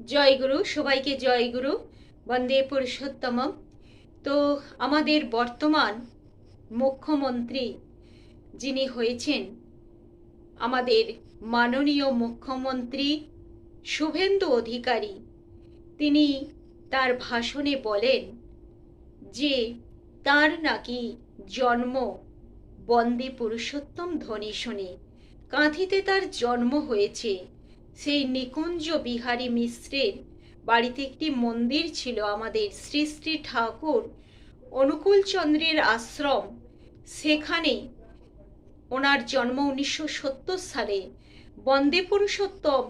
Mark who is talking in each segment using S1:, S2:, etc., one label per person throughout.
S1: জয় গুরু, সবাইকে জয় গুরু। বন্দে পুরুষোত্তমম। তো আমাদের বর্তমান মুখ্যমন্ত্রী যিনি হয়েছেন, আমাদের মাননীয় মুখ্যমন্ত্রী শুভেন্দু অধিকারী, তিনি তার ভাষণে বলেন যে তার নাকি জন্ম বন্দে পুরুষোত্তম ধ্বনি শুনে। কাঁথিতে তার জন্ম হয়েছে। সেই নিকুঞ্জ বিহারী মিশ্রের বাড়িতে একটি মন্দির ছিল, আমাদের শ্রী শ্রী ঠাকুর অনুকূলচন্দ্রের আশ্রম, সেখানে ওনার জন্ম 1970 সালে। বন্দে পুরুষোত্তম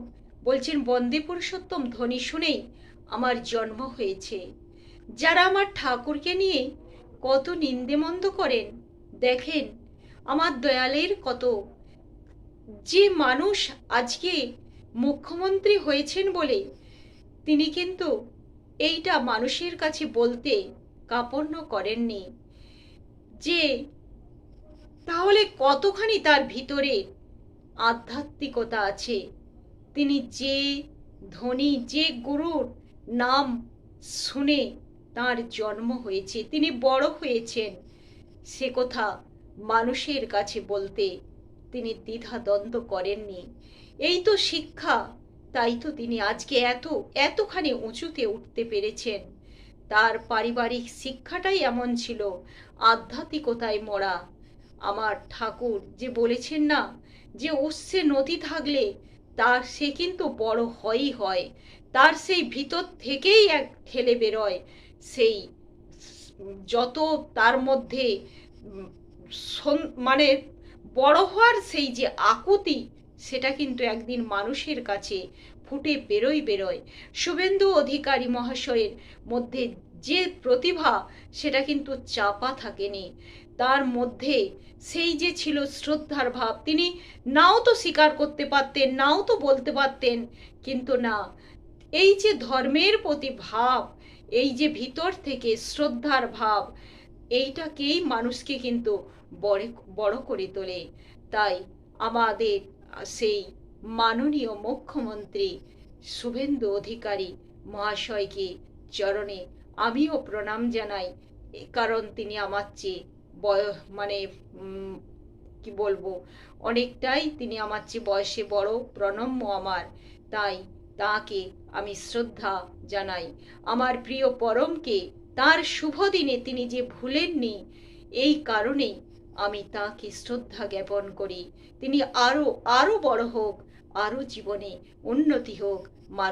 S1: বলছেন, বন্দে পুরুষোত্তম ধ্বনি শুনেই আমার জন্ম হয়েছে। যারা আমার ঠাকুরকে নিয়ে কত নিন্দেমন্দ করেন, দেখেন আমার দয়ালের কত, যে মানুষ আজকে মুখ্যমন্ত্রী হয়েছেন বলে তিনি কিন্তু এইটা মানুষের কাছে বলতে কার্পণ্য করেননি, যে তাহলে কতখানি তার ভিতরে আধ্যাত্মিকতা আছে। তিনি যে ধনী, যে গুরুর নাম শুনে তার জন্ম হয়েছে, তিনি বড় হয়েছেন, সে কথা মানুষের কাছে বলতে তিনি দ্বিধাদ্বন্দ্ব করেননি। এই তো শিক্ষা, তাই তো তিনি আজকে এতখানি উঁচুতে উঠতে পেরেছেন। তার পারিবারিক শিক্ষাটাই এমন ছিল, আধ্যাত্মিকতায় মোড়া। আমার ঠাকুর যে বলেছেন না, যে উৎসে নদী থাকলে তার সে কিন্তু বড় হয়ই হয়, তার সেই ভিতর থেকেই এক ঠেলে বেরোয় সেই যত তার মধ্যে মানে বড় হওয়ার সেই যে আকুতি, সেটা কিন্তু একদিন মানুষের কাছে ফুটে বেরোয়। শুভেন্দু অধিকারী মহাশয়ের মধ্যে যে প্রতিভা, সেটা কিন্তু চাপা থাকেনি। তার মধ্যে সেই যে ছিল শ্রদ্ধার ভাব, তিনি নাও তো স্বীকার করতে পারতেন, নাও তো বলতে পারতেন, কিন্তু না, এই যে ধর্মের প্রতি ভাব, এই যে ভিতর থেকে শ্রদ্ধার ভাব, এইটাকেই মানুষকে কিন্তু বড় করে তোলে। তাই আমাদের সেই মাননীয় মুখ্যমন্ত্রী শুভেন্দু অধিকারী মহাশয়কে চরণে আমিও প্রণাম জানাই, কারণ তিনি আমার চেয়ে মানে কি বলবো, অনেকটাই তিনি আমার চেয়ে বয়সে বড়, প্রণম্য আমার। তাই তাকে আমি শ্রদ্ধা জানাই। আমার প্রিয় পরমকে তার শুভ দিনে তিনি যে ভুলেননি, এই কারণেই আমি তাকে শ্রদ্ধা জ্ঞাপন করি। তিনি আরো আরো বড় হোক, আরো জীবনে উন্নতি হোক, মানুষ